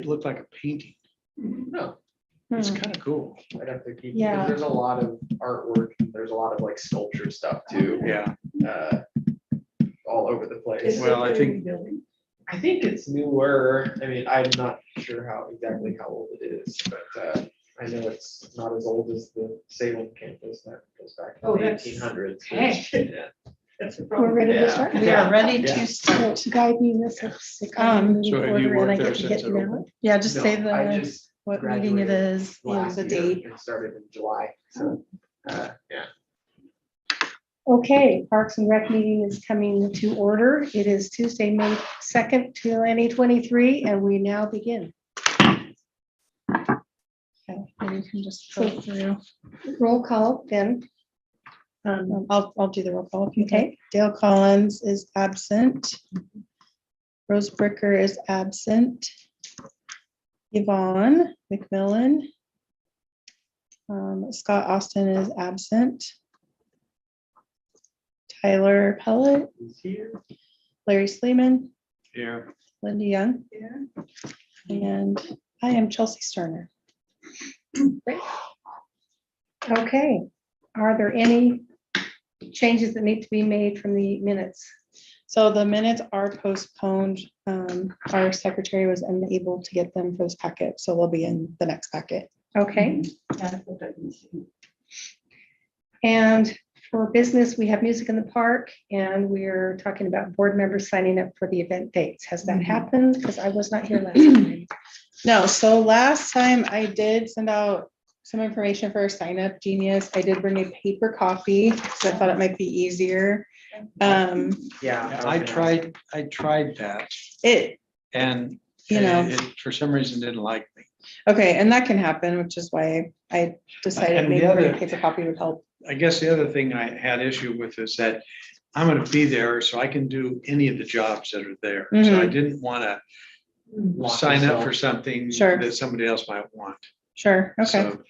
it looked like a painting. No, It's kind of cool. I'd have to keep, Yeah. because there's a lot of artwork, there's a lot of like sculpture stuff too. Yeah. All over the place. Is Well, it I a think- building? I think it's newer. I mean, I'm not sure exactly how old it is, but I know it's not as old as the Salem campus that goes back to Oh, the that's- 1800s. okay. Yeah. That's a We're problem. ready to Yeah. start. We are ready Yeah. to start. So guide me in this. So So have you order, and I worked there get to since hit it the opened? ballot. Yeah, just say No, I the, just what meeting it graduated is and last the year date. and started in July, so, yeah. Okay, Parks and Rec meeting is coming to order. It is Tuesday, May 2nd, 2023, and we now begin. Okay, maybe you can just go through. Roll call, then. I'll do the roll call. if you Okay. like. Dale Collins is absent. Rose Bricker is absent. Yvonne McMillan. Scott Austin is absent. Tyler Pellet, He's here. Larry Sleeman, Yeah. Linda Young, Yeah. and I am Chelsea Sterner. Okay, are there any changes that need to be made from the minutes? So the minutes are postponed. Our secretary was unable to get them for this packet, so they'll be in the next packet. Okay, That's what I can see. and for business, we have music in the park, and we're talking about board members signing up for the event dates. Has that happened? Because I was not here last time. No, so last time I did send out some information for a sign up Genius. I did bring a paper copy because I thought it might be easier. Yeah. I tried that It, and you know, it for some reason didn't like me. okay, and that can happen, which is why I decided And the maybe bringing a other- paper copy would help. I guess the other thing I had issue with is that I'm gonna be there, so I can do any of the jobs that are there. So I didn't wanna Lock sign up yourself. for something Sure. that somebody else might want. Sure, okay, So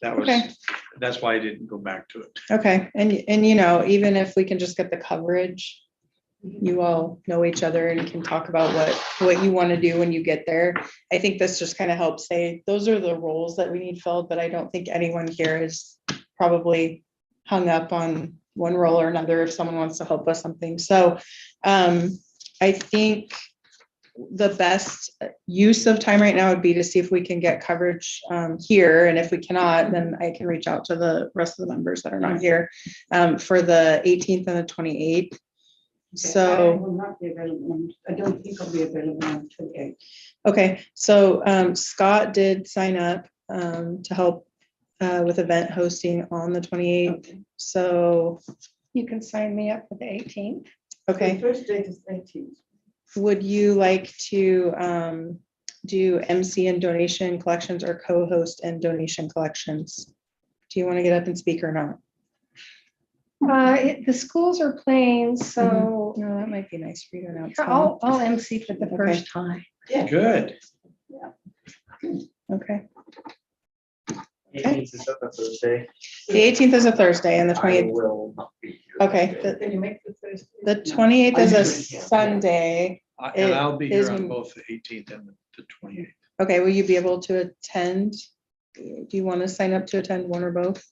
that was, Okay. that's why I didn't go back to it. okay. And you know, even if we can just get the coverage, you all know each other and can talk about what you want to do when you get there. I think this just kind of helps say, those are the roles that we need filled, but I don't think anyone here is probably hung up on one role or another if someone wants to help with something. So I think the best use of time right now would be to see if we can get coverage here. And if we cannot, then I can reach out to the rest of the members that are not here for the 18th and the 28th. I So, will not be available. I don't think I'll be available on 28. okay, so Scott did sign up to help with event hosting on the 28th. Okay. So, You can sign me up for the 18th. okay, The first date is 18th. would you like to do MC and donation collections or co-host and donation collections? Do you want to get up and speak or not? The schools are playing, so No, that might be nice for you to announce. I'll MC for the Okay. first time. Good. Okay, 18th is a Thursday. the 18th is a Thursday and the I 28th, will not be here. okay, Can you make the Thursday? the 28th is I a usually can, yeah. Sunday. And I'll be is here on when- both the 18th and the 28th. Okay, will you be able to attend? Do you want to sign up to attend one or both?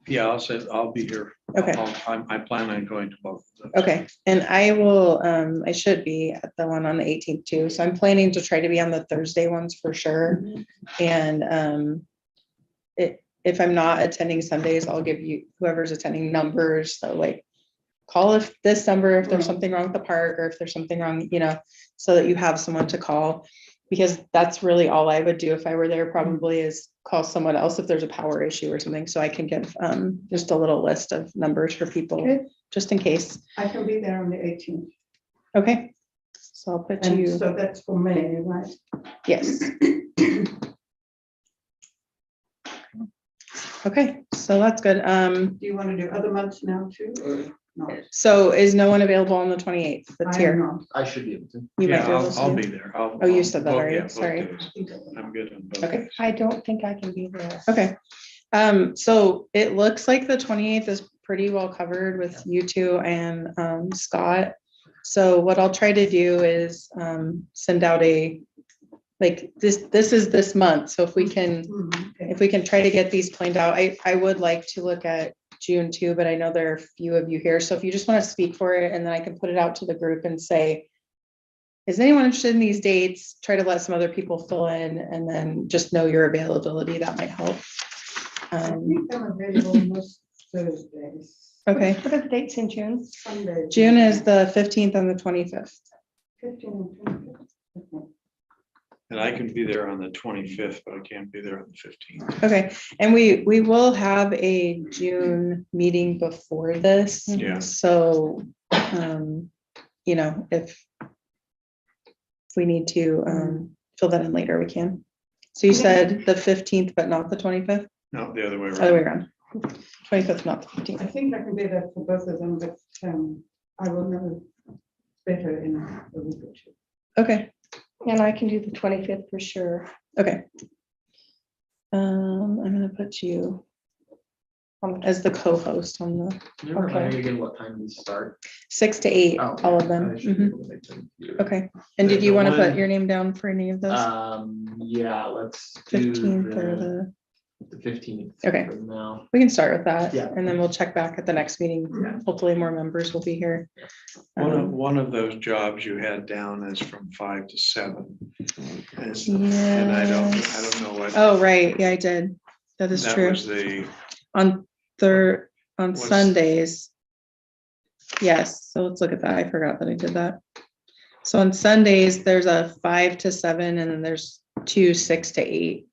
Yeah, I'll be here. Okay. I plan on going to both of those. Okay, and I will, I should be at the one on the 18th too, so I'm planning to try to be on the Thursday ones for sure. And if I'm not attending Sundays, I'll give you, whoever's attending, numbers, so like, call if this number, if there's something wrong with the park, or if there's something wrong, you know, so that you have someone to call. Because that's really all I would do if I were there, probably is call someone else if there's a power issue or something, so I can give just a little list of numbers for people, Good. just in case. I can be there on the 18th. Okay, so I'll put And you, so that's for May, right? yes. Okay, so that's good. Do you want to do other months now too, or not? So is no one available on the 28th? That's I am here. not. I should be able to. You might Yeah, be able to. I'll be there. Oh, you said that already. Yeah, both Sorry. days. I'm good on both. Okay. days. I don't think I can be there. Okay. So it looks like the 28th is pretty well covered with you two and Scott. So what I'll try to do is send out a like this is this month. So if we can, Okay. if we can try to get these planned out, I would like to look at June too, but I know there are a few of you here. So if you just want to speak for it, and then I can put it out to the group and say, is anyone interested in these dates? Try to let some other people fill in, and then just know your availability. That might help. I think I'm available most Thursdays, Okay, What are the dates in June? Sundays. June is the 15th and the 25th. 15 and 20. Okay. And I can be there on the 25th, but I can't be there on the 15th. Okay, and we will have a June meeting before this. Yeah. So, you know, if we need to fill that in later, we can. So you said the 15th, but not the 25th, No, the other way other way around. around. 25th, not the I 15th. think I can be there for both of them, but I will know better in a week or two. Okay, And I can do the 25th for sure. okay. I'm gonna put you as the co-host on the Can you remind Okay. me again what time we start? 6 to 8, Oh, all of them. I should be Mhm. able to make them here. Okay, and did The you want to put one- your name down for any of those? Yeah, let's do 15th or the 15th. Okay. for now. We can start with that, Yeah. and then we'll check back at the next meeting. Yeah. Hopefully more members will be here. One of those jobs you had down is from 5 to 7. And I don't know what. Oh, right, yeah, I did. That is That true. was the, On Was- Sundays. Yes, so let's look at that. I forgot that I did that. So on Sundays, there's a 5 to 7, and then there's 2, 6 to 8,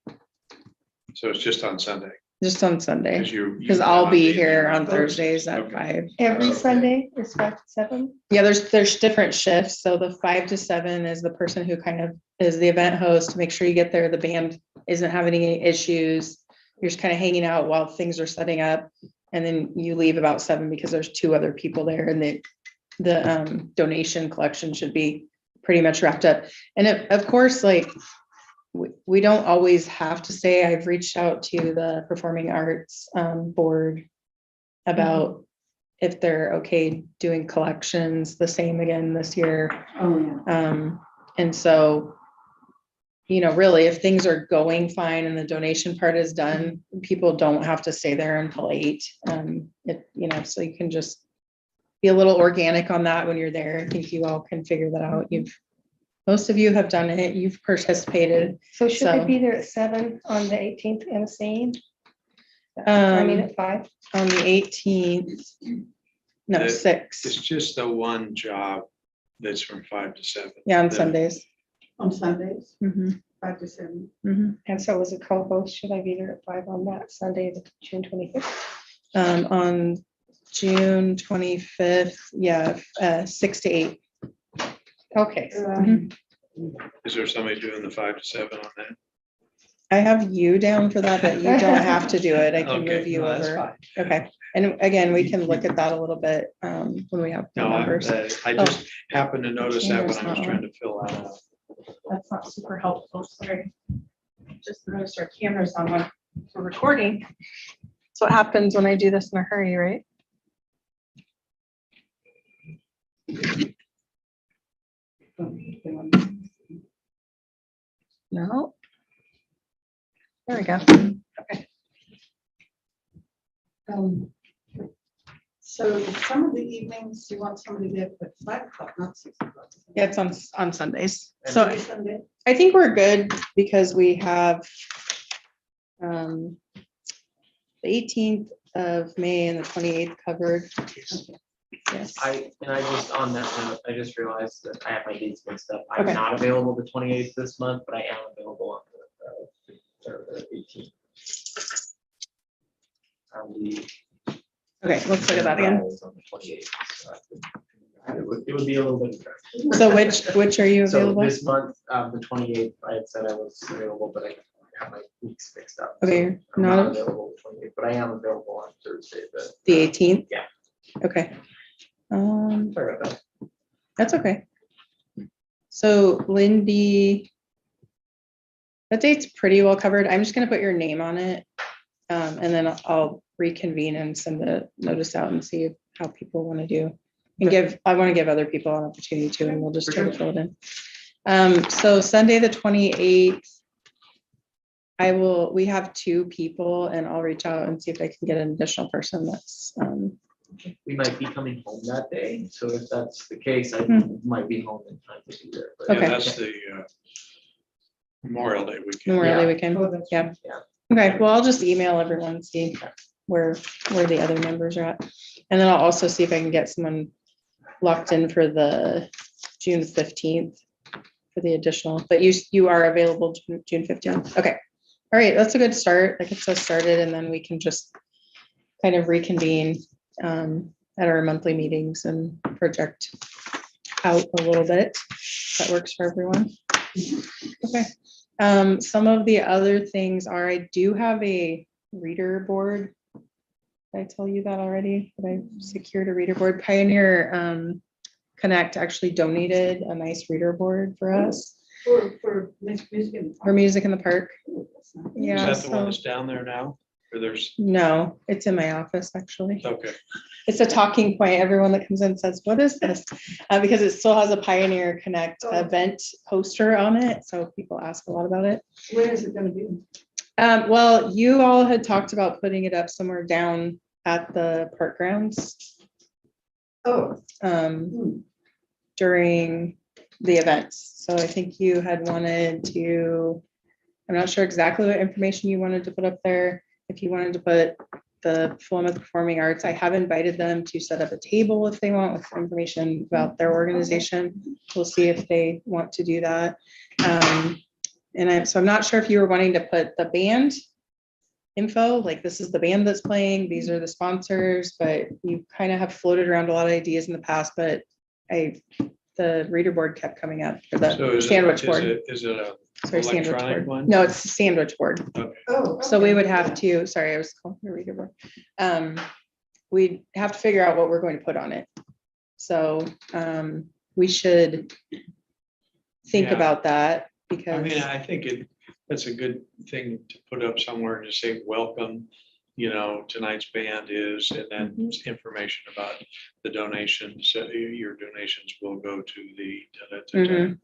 so it's just on Sunday. just on Sunday. you Because plan I'll on be being here there on those. Thursdays at Okay. 5. Every Okay. Sunday is 5 to 7. Yeah, there's different shifts. So the 5 to 7 is the person who kind of is the event host to make sure you get there. The band isn't having any issues. You're just kind of hanging out while things are setting up. And then you leave about 7 because there's 2 other people there, and the donation collection should be pretty much wrapped up. And of course, like, we don't always have to say, I've reached out to the Performing Arts Board about if they're okay doing collections the same again this year. Oh, yeah. And so, you know, really, if things are going fine and the donation part is done, people don't have to stay there until 8. You know, so you can just be a little organic on that when you're there. I think you all can figure that out. Most of you have done it. You've participated. So should I So- be there at 7 on the 18th and same? I mean, Um, at 5. on the 18th. No, The- 6. It's just the one job that's from 5 to 7. Yeah, on The- Sundays. On Sundays, Mhm, 5 to 7. mhm. And so as a co-host, should I be there at 5 on that Sunday, the June 25th? On June 25th, yeah, 6 to 8. Okay. Is there somebody doing the 5 to 7 on that? I have you down for that, but you don't have to do it. I can Okay, move you no, that's over. fine. Okay, and again, we can look at that a little bit when we have the No, numbers. I just happened to notice that when I was Camera's not trying to fill that out. That's not super helpful, sorry. Just noticed our cameras on when we're recording. That's what happens when I do this in a hurry, right? No. There we go. So some of the evenings, you want somebody there at 5 o'clock, not 6 o'clock. Yeah, it's on Sundays. So Every Sunday. I think we're good because we have the 18th of May and the 28th covered. Yes. I just, on that note, I just realized that I have my dates mixed up. I'm Okay. not available the 28th this month, but I am available on the 18th. Okay, let's look at that again. On the 28th. So it would be a little bit. So which are you So available? this month, the 28th, I had said I was available, but I have my weeks mixed up. So Okay, I'm not not a- available the 28th, but I am available on Thursday. The 18th? Yeah. Okay. Sorry about that. That's okay. So Lindy, that date's pretty well covered. I'm just gonna put your name on it. And then I'll reconvene and send the notice out and see how people want to do. And I want to give other people an opportunity too, and we'll just try to fill it in. So Sunday, the 28th. We have 2 people and I'll reach out and see if I can get an additional person that's, We might be coming home that day, so if that's the case, I might be home in time to do that. but- Yeah, Okay. that's the Memorial Day weekend. Memorial Day Yeah. weekend. Oh, that's Yeah. right. Okay, well, I'll just email everyone, see where the other members are at. And then I'll also see if I can get someone locked in for the June 15th for the additional, but you are available June 15th. Okay. All right, that's a good start. That gets us started and then we can just kind of reconvene at our monthly meetings and project out a little bit. That works for everyone. Okay. Some of the other things are, I do have a reader board. Did I tell you that already? That I secured a reader board. Pioneer Connect actually donated a nice reader board for us For music in the for park. Music in the Park. Ooh, that's nice. Yeah, Is that the one so, that's down there now? Or there's, no, it's in my office, actually. okay, It's a talking point. Everyone that comes in says, what is this? Because it still has a Pioneer Connect Oh. event poster on it. So people ask a lot about it. Where is it gonna be? Well, you all had talked about putting it up somewhere down at the park grounds Oh. um, during the events. So I think you had wanted to, I'm not sure exactly what information you wanted to put up there. If you wanted to put the Philomath Performing Arts, I have invited them to set up a table if they want with information about their organization. We'll see if they want to do that. So I'm not sure if you were wanting to put the band info, like this is the band that's playing, these are the sponsors, but you kind of have floated around a lot of ideas in the past, but the reader board kept coming up for so the is sandwich it, board. is it a Sorry, sandwich electronic board. one? No, it's a sandwich board. Oh. So we okay. would have to, sorry, I was calling the reader board. We'd have to figure out what we're going to put on it. So we should think Yeah. about that I because, mean, I think that's a good thing to put up somewhere to say, welcome, tonight's band is, and then Mhm. information about the donations. So your donations will go to the. Mhm.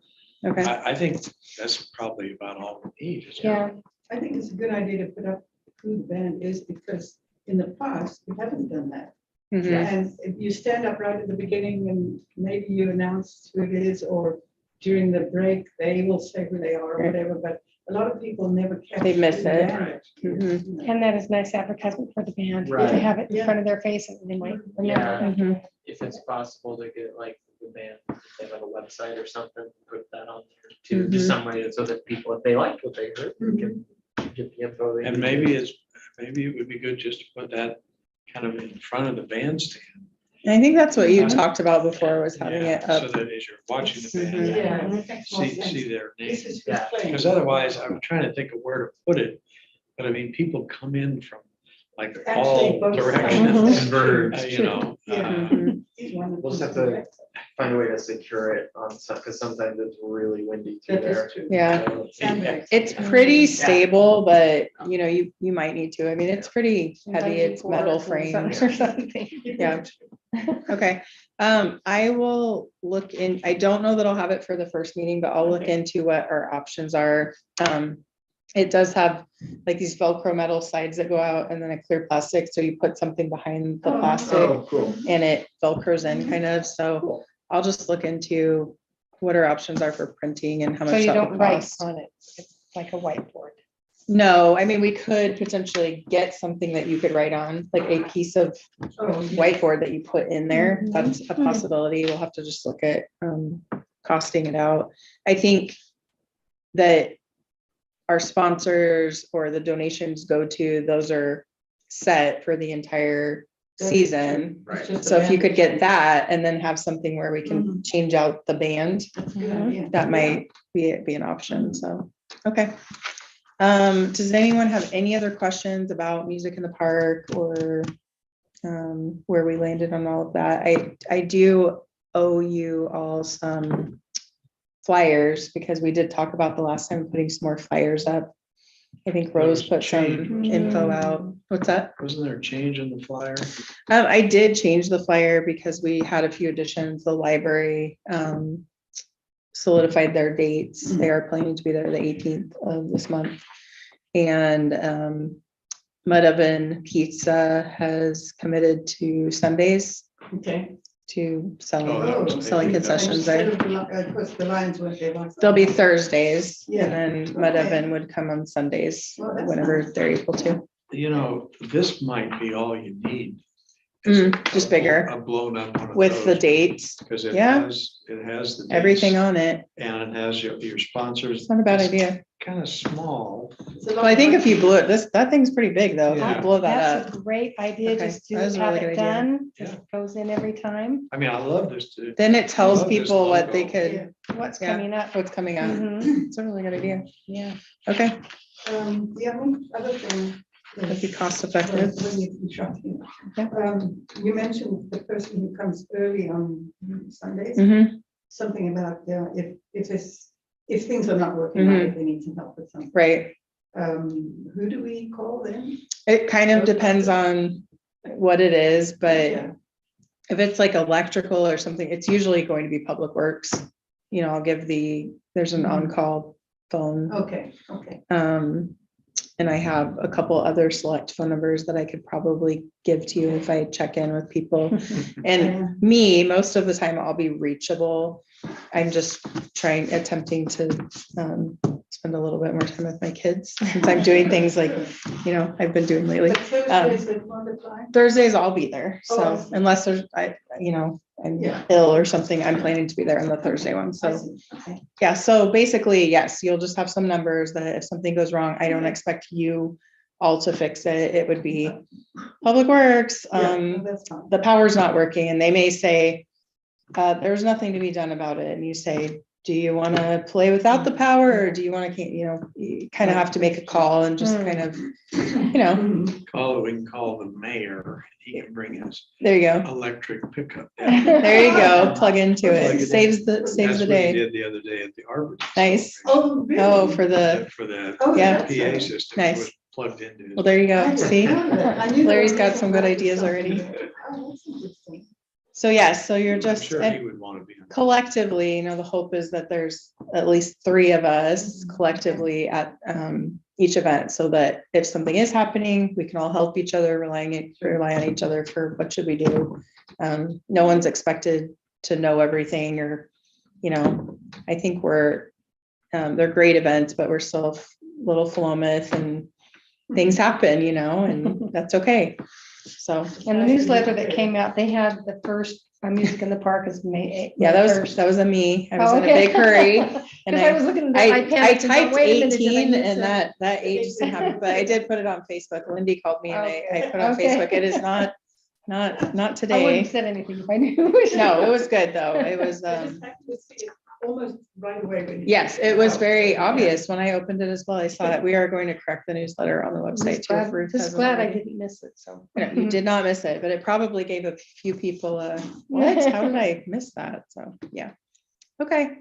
okay, I think that's probably about all we need. isn't it? Yeah, I think it's a good idea to put up who the band is because in the past, we haven't done that. Mhm. And if you stand up right at the beginning and maybe you announce who it is, or during the break, they will say who they are or Right. whatever, but a lot of people never catch. They miss who the it. band Right. is, you know. and that is nice advertisement for the band. To Right. have it in Yeah. front of their face and they might Yeah. remember. Mhm. If it's possible to get like the band, if they have a website or something, put that on there too, just some way so that people, if they liked what they heard, they can get the info. they And need. maybe it would be good just to put that kind of in front of the bandstand. I think that's what you Yeah. talked about before, was having Yeah, it so up. that as you're watching the Mhm. band, Yeah. it makes more sense. see their This name. is who's Yeah. playing. Because otherwise, I'm trying to think of where to put it. But I mean, people come in from like Actually, all both directions. sides. Converge. You know, Yeah. Mhm. He's one of We'll just the- have to find a way to secure it on some, because sometimes it's really windy through That is there. true. Yeah. So it's- Sandbags. It's pretty stable, but you might need to. I mean, it's pretty heavy. It's metal frame. Or something. Yeah. Okay, I will look in, I don't know that I'll have it for the first meeting, but I'll look Okay. into what our options are. It does have like these Velcro metal sides that go out and then a clear plastic, so you put something behind the Oh. plastic Oh, cool. and it Velcros in kind of, so Cool. I'll just look into what our options are for printing and how So much you that don't will write cost. on it, it's like a whiteboard. No, I mean, we could potentially get something that you could write on, like a piece of Oh, yeah. whiteboard that you put in there. Mhm. That's a possibility. We'll have to just look at costing it out. I think that our sponsors or the donations go to, those are set for the entire season. It's just So the if you band. could get that and then have something where we can change out the band, That's a good idea. that might be an option. So, okay. Does anyone have any other questions about Music in the Park or where we landed on all of that? I do owe you all some flyers because we did talk about the last time putting some more flyers up. I think There Rose was put some change. info out. What's that? Wasn't there a change in the flyer? I did change the flyer because we had a few additions, the library, solidified their dates. They are planning to be there the 18th of this month. And Mud Oven Pizza has committed to Sundays Okay. to Oh, selling, that was- selling concessions there. Of course, the Lions weren't there last. They'll be time. Thursdays Yeah. and then Mud Okay. Oven would come on Sundays, Well, that's whenever nice. they're able to. You know, this might be all you need. Just bigger. A blown up one of With the those, dates, because it yeah. has the. everything dates, on it. And it has your sponsors. It's not a bad idea. Kind of small. It's a lot Well, I of think work. if you blew it, that thing's pretty big though. If you Yeah. blow that That's up. a great idea, Okay, just to that is a have really it good idea. done, Yeah. just goes in every time, I mean, I love this too. Then it tells love this people what they logo. could, what's Yeah. coming up. what's coming up. Mhm. It's a really good idea. Yeah. Okay, The other thing. that'd be is- cost effective. when you interrupted. Yeah. You mentioned the person who comes early on Sundays, Mhm, something about if things are not working out, if they need some help with something. right. Who do we call then? It kind of depends on what it is, but Yeah. if it's like electrical or something, it's usually going to be Public Works. You know, I'll give there's an on-call phone. Okay, okay. And I have a couple other select phone numbers that I could probably give to you if I check in with people. And me, most of the time I'll be reachable. I'm just attempting to spend a little bit more time with my kids since I'm doing things like, I've been doing lately. But Thursdays they won't apply? Thursdays I'll be there. Oh, I So see. unless I'm Yeah. ill or something, I'm planning to be there on the Thursday one. I So see, okay. yeah, so basically, yes, you'll just have some numbers that if something goes wrong, I don't expect you all to fix it. It would be Public Works, Yeah, no, that's fine. the power's not working, and they may say, there's nothing to be done about it, and you say, do you want to play without the power, or do you want to, you kind of have to make a call and just kind of, Mhm. We can call the mayor, he can bring his there you go. electric pickup. down. There you go, plug into Plug it, it in. saves the That's what he day. did the other day at the Arbor. Nice. Oh, really? Oh, for the, For the Oh, yeah. that's PA nice. system Nice. was plugged into. his- well, there you go, I didn't see? know that. I knew there Larry's was got some good something ideas already. Oh, that's interesting. So yes, so you're I'm just. sure he would want to be. on. Collectively, the hope is that there's at least 3 of us collectively at each event, so that if something is happening, we can all help each other, rely on each other for what should we do. No one's expected to know everything, or, I think they're great events, but we're still a little Philomath and things happen, and that's okay. So, And the newsletter that came out, they had the first Music in the Park is May 8th. yeah, that was a me. I was Oh, in a okay. big hurry. And Because I was looking at the I iPad. and I typed wait a minute, did I 18 miss and it? that age just didn't happen, but I did put it on Facebook. Lindy called me and I put it on Okay. Facebook. It is not I wouldn't today. have said anything if I knew. No, it was good though. It was, I just happened to see it almost right away. when you- yes, it was very Yeah. obvious when I opened it as well. I saw it. We are going to correct the newsletter on the website too. if Ruth Just hasn't glad I already. didn't miss it, so. You did not miss it, but it probably gave a few people what? How did I miss that? So, yeah. Okay.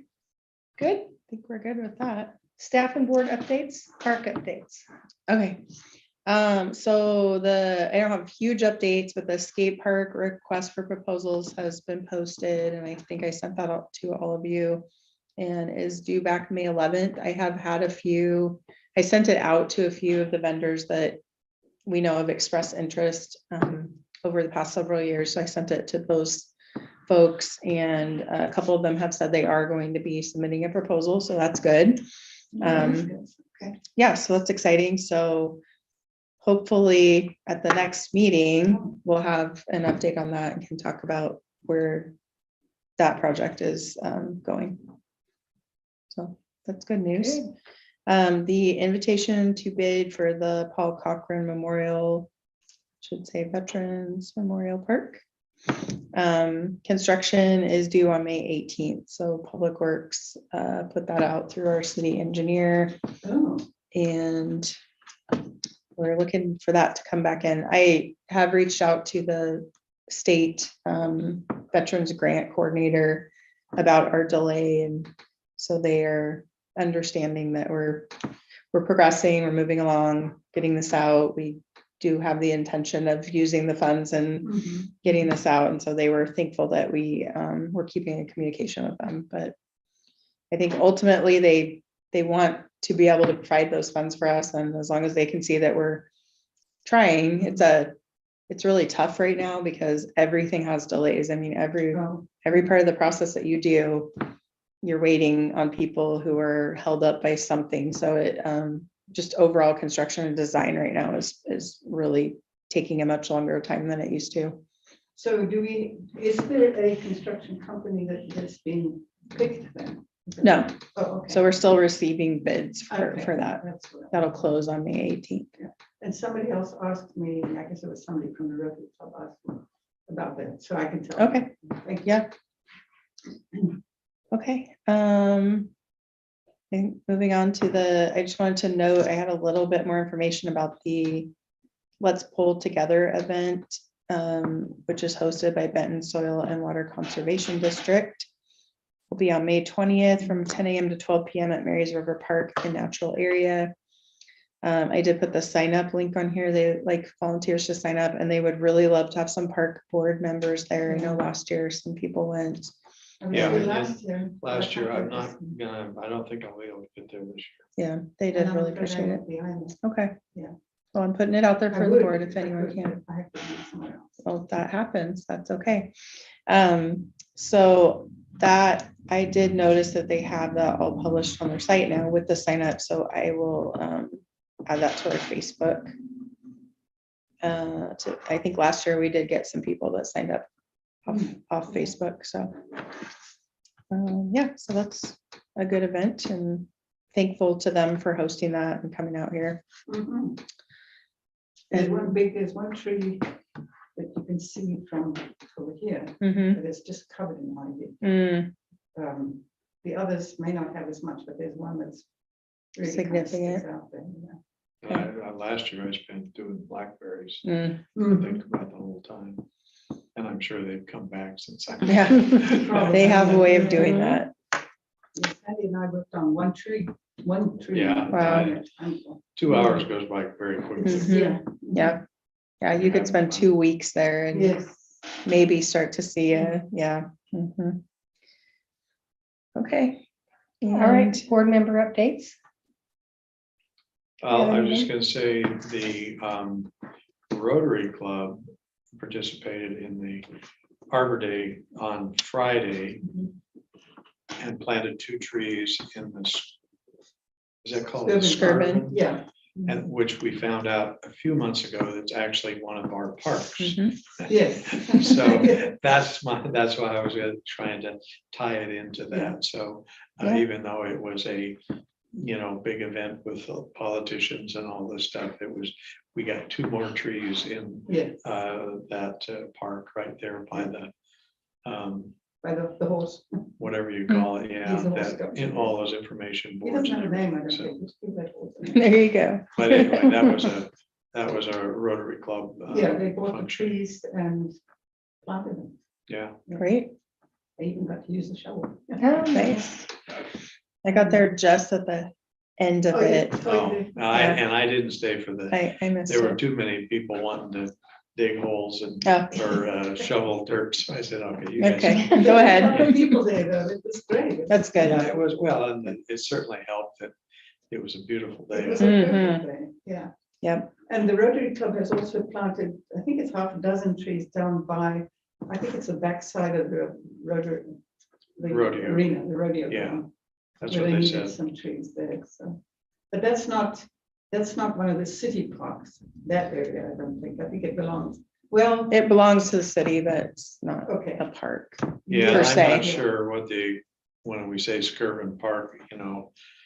Good. I think we're good with that. Staff and board updates, park updates. Okay. So I don't have huge updates, but the skate park request for proposals has been posted, and I think I sent that out to all of you and is due back May 11th. I have had I sent it out to a few of the vendors that we know have expressed interest over the past several years. So I sent it to those folks, and a couple of them have said they are going to be submitting a proposal, so that's good. Okay. Yeah, so that's exciting. So hopefully at the next meeting, we'll have an update on that and can talk about where that project is going. So that's good news. The invitation to bid for the Paul Cochran Memorial, should say Veterans Memorial Park. Construction is due on May 18th. So Public Works put that out through our city engineer, Oh, and we're looking for that to come back in. I have reached out to the state Veterans Grant Coordinator about our delay, and so they are understanding that we're progressing, we're moving along, getting this out. We do have the intention of using the funds and mhm. getting this out, and so they were thankful that we were keeping in communication with them. But I think ultimately they want to be able to provide those funds for us, and as long as they can see that we're trying, it's really tough right now because everything has delays. I mean, every part of the process that you do, you're waiting on people who are held up by something. So it, just overall construction and design right now is really taking a much longer time than it used to. So is there a construction company that has been picked then? No, Oh, okay. so we're still receiving bids for Okay, that. that's what I- That'll close on May 18th. And somebody else asked me, I guess it was somebody from the Rotary Club asked me about that, so I can tell. you. Okay. Thank you. Yeah. Okay, and moving on to I just wanted to note, I had a little bit more information about the Let's Pull Together event, which is hosted by Benton Soil and Water Conservation District. Will be on May 20th from 10 a.m. to 12 p.m. at Marys River Park, the natural area. I did put the sign up link on here. They like volunteers to sign up, and they would really love to have some park board members there. I know last year some people went. I was Yeah, there and last year. I'm not gonna, I don't think I'll be able to get there this Yeah, they And did I'm really afraid I appreciate it. won't be either. Okay. Yeah. Well, I'm putting it out there I for the would, board if I anyone could, can. but I have to be somewhere else. Well, if that happens, that's okay. So that I did notice that they have that all published on their site now with the sign up. So I will add that to our Facebook. I think last year we did get some people that signed up off Facebook. So yeah, so that's a good event, and thankful to them for hosting that and coming out here. Mhm. There's one tree that you can see from over here, Mhm. that is just covered in ivy. Mm, The others may not have as much, but there's one that's really kind of Significant. sticks out there. year. Last year I spent doing blackberries, mm. Yeah. think about the whole time. And I'm sure they've come back since I. Yeah, they have a way of doing that. Yeah, Sandy and I worked on one tree. Yeah. Wow. 2 hours goes by very quickly. Mhm. Yeah. Yeah. Yeah, you could spend 2 weeks there and Yes. maybe start to see yeah. Mhm. Okay. All right, And board member updates. I was just gonna say, the Rotary Club participated in the Arbor Day on Friday and planted 2 trees in this. Is that called? Skirvin. Yeah. And which we found out a few months ago, that's actually one of our parks. Mhm. Yes. So that's why I was trying to tie it into that. So Yeah. even though it was a, big event with politicians and all this stuff, we got 2 more trees in Yes, that park right there by the, by the horse. whatever you call it, yeah, He's a horse that, doctor. in all those information He boards. doesn't have a and name, I everything, don't so. think. Just give that horse a name. There you go. But anyway, that was a Rotary Club. Yeah, they bought the function. trees and planted them. Yeah, Great. They even got to use the shovel. Oh, Nice. I got there just at the end of Oh, yeah. it. oh, Yeah. and I didn't stay for the, I missed there were it. too many people wanting to dig holes and, Oh. or shovel dirt, so I said, okay, you guys. Okay, go A lot ahead. of people there, though. It was great. That's good. Yeah, it was, well, and it certainly helped that it was a beautiful It day. was a perfect day, yeah. Yep. And the Rotary Club has also planted, I think it's half a dozen trees down by, I think it's the backside of the Rotary. The Rodeo. arena, the rodeo. Yeah, ground, That's where what they needed said. some trees there, so. But that's not one of the city parks, that area, I don't think. I think it belongs, well, It belongs to the city, but it's not okay. a park. Yeah, per I'm se. not sure what when we say Skirvin Park,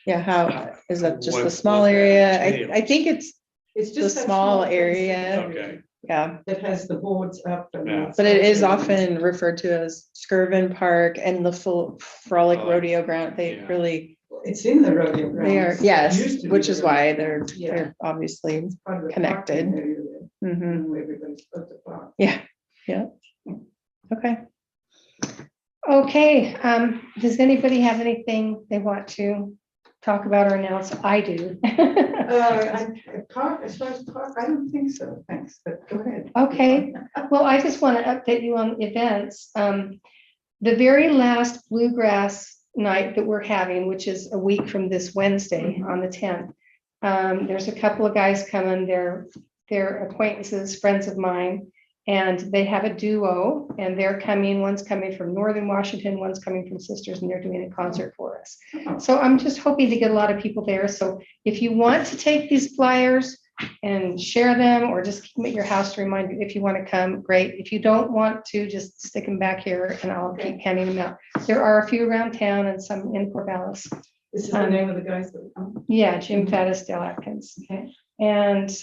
Yeah, how, is that just What- the small what that area? I entails. think it's, It's the just that small fenced area. Okay. yeah, That has the boards up. and Yeah. but it is stuff. often referred to as Skirvin Park and the full Frolic Oh, Rodeo Ground. They yeah. really, It's in the rodeo grounds. they are, It yes, used to be which the is why rodeo they're, grounds, yeah. they're obviously, It's part of the connected. parking area there, mhm. where everybody's supposed to park. Yeah, yeah. Okay. Okay, does anybody have anything they want to talk about or announce? I do. As far as park, I don't think so, thanks, but go ahead. Okay. Well, I just want to update you on events. The very last Bluegrass night that we're having, which is a week from this Wednesday on the 10th. There's a couple of guys coming, they're acquaintances, friends of mine, and they have a duo, and they're coming, one's coming from Northern Washington, one's coming from Sisters, and they're doing a concert for us. So I'm just hoping to get a lot of people there. So if you want to take these flyers and share them, or just keep them at your house to remind you, if you want to come, great. If you don't want to, just stick them back here and I'll keep handing them out. There are a few around town and some in Corvallis. This is the name of the guys that come. Yeah, Jim Faddis, Dale Atkins. Okay. And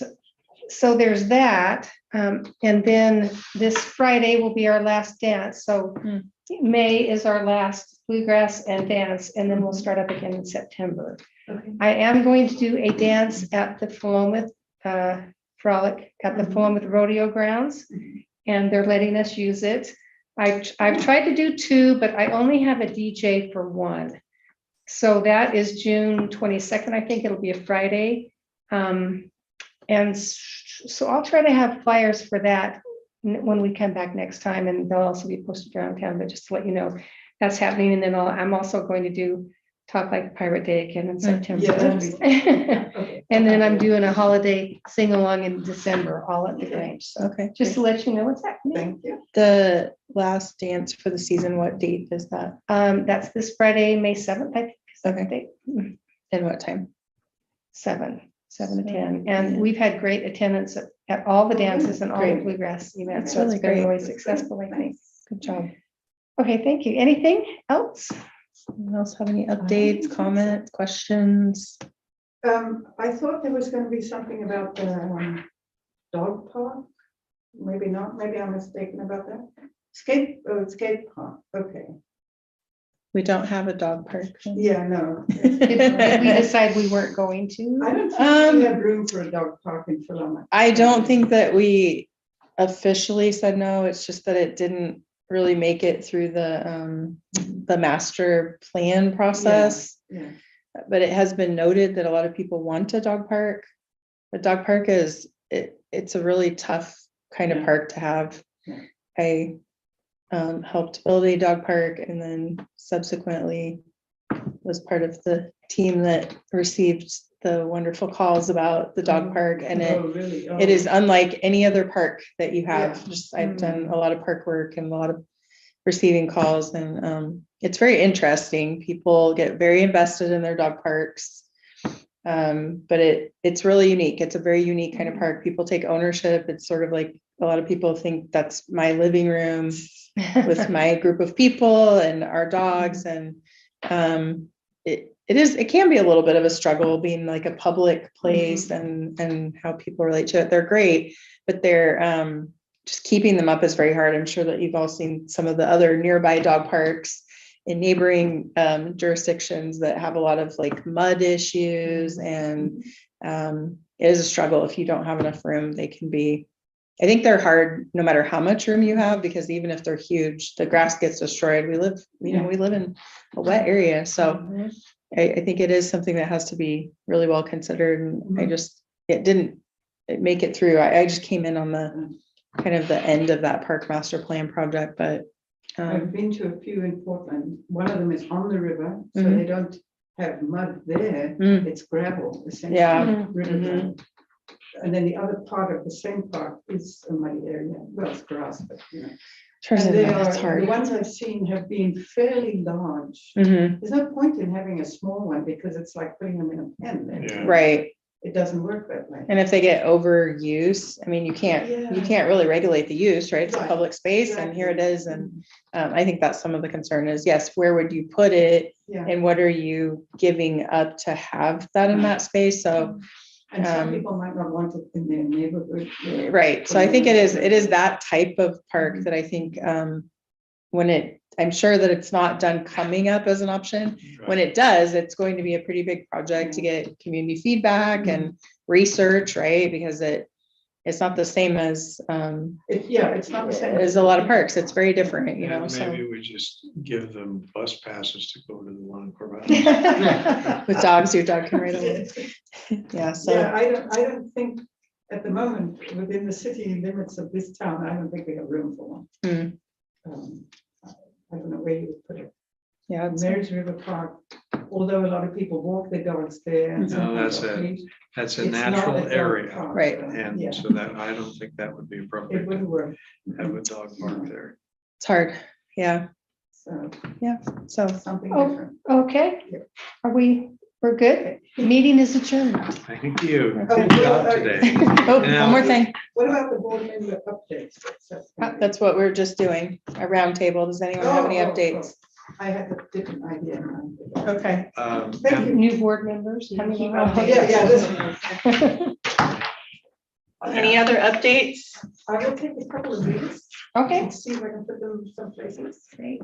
so there's that. And then this Friday will be our last dance. So May is our last bluegrass and dance, and then we'll start up again in September. Okay. I am going to do a dance at the Philomath Frolic at the Philomath Rodeo Grounds, and they're letting us use it. I've tried to do two, but I only have a DJ for one. So that is June 22nd. I think it'll be a Friday. And so I'll try to have flyers for that when we come back next time, and they'll also be posted around town, but just to let you know that's happening. And then I'm also going to do Talk Like a Pirate Day again in September. Yeah, that'd be okay. And then I'm doing a holiday sing-along in December, all at the Grange. So Okay. just to let you know what's happening. Thank you. The last dance for the season, what date is that? That's this Friday, May 7th, I think. is the Okay. date. And what time? 7 to 10. And we've had great attendance at all the dances and all the Great. bluegrass events. That's So it's really been great. really successful, I think. Good job. Okay, thank you. Anything else? Anyone else have any updates, comments, questions? I thought there was going to be something about the dog park. Maybe not, maybe I'm mistaken about that. Skate park, okay. We don't have a dog park. Yeah, no. Did we decide we weren't going to? I don't think we have room for a dog park in Philomath. I don't think that we officially said no. It's just that it didn't really make it through the master plan process. Yeah. But it has been noted that a lot of people want a dog park. The dog park it's a really tough kind of Yeah. park to have. Yeah. I helped build a dog park and then subsequently was part of the team that received the wonderful calls about the dog park, and Oh, really? Oh. it is unlike any other park that you have. Yeah. Just I've done a lot of park work and a lot of receiving calls, and it's very interesting. People get very invested in their dog parks. But it's really unique. It's a very unique kind of park. People take ownership. It's sort of like a lot of people think that's my living room with my group of people and our dogs, and it can be a little bit of a struggle being like a public place and how people relate to it. They're great, but they're just keeping them up is very hard. I'm sure that you've all seen some of the other nearby dog parks in neighboring jurisdictions that have a lot of like mud issues, and it is a struggle if you don't have enough room. They can be, I think they're hard no matter how much room you have, because even if they're huge, the grass gets destroyed. We live in a wet area. So I think it is something that has to be really well considered. And it didn't make it through. I just came in on the kind of the end of that park master plan project, but I've been to a few in Portland. One of them is on the river, so they don't have mud there. It's gravel, essentially. Yeah. River gravel. And then the other part of the same park is a muddy area. Well, it's grass, but you know. And it's the hard. ones I've seen have been fairly large. Mhm. There's no point in having a small one because it's like putting them in a pen. Yeah. Right. It doesn't work that way. And if they get overuse, I mean, you can't really regulate the use, right? It's a Right. public space and here it is. And I think that's some of the concern is, yes, where would you put it? Yeah. And what are you giving up to have that in that space? So, And some people might not want it in their neighborhood. right. So I think it is that type of park that I think I'm sure that it's not done coming up as an option. When it does, it's going to be a pretty big project to get community feedback and research, right? Because it's not the same as it's not the same. as a lot of parks. It's very different, you know. And So maybe we just give them bus passes to go to the one in Corvallis. with dogs, your dog can ride away. Yeah. So Yeah, I don't think at the moment within the city limits of this town, I don't think we have room for one. Mm. I don't know where you would put it. Yeah, it's- Mary's River Park, although a lot of people walk, they go upstairs. No, and that's they it. That's a It's not natural dog area. park, Right. And Yeah, so that, I don't think that would be it appropriate wouldn't to work, have a dog park there. it's hard. Yeah, so so something Oh. different. Okay, we're good. Meeting is adjourned. Thank you. Oh, Good job well, today. Oh, Now- one more thing. What about the board member updates? What's that gonna be? That's what we're just doing, a roundtable. Does anyone have any Oh, oh, updates? oh. I had a different idea. in mind. Okay. Thank you. New board members coming on. Oh, yeah, this one. Any other updates? I will take a couple of these Okay, and see if I can put them some places. great.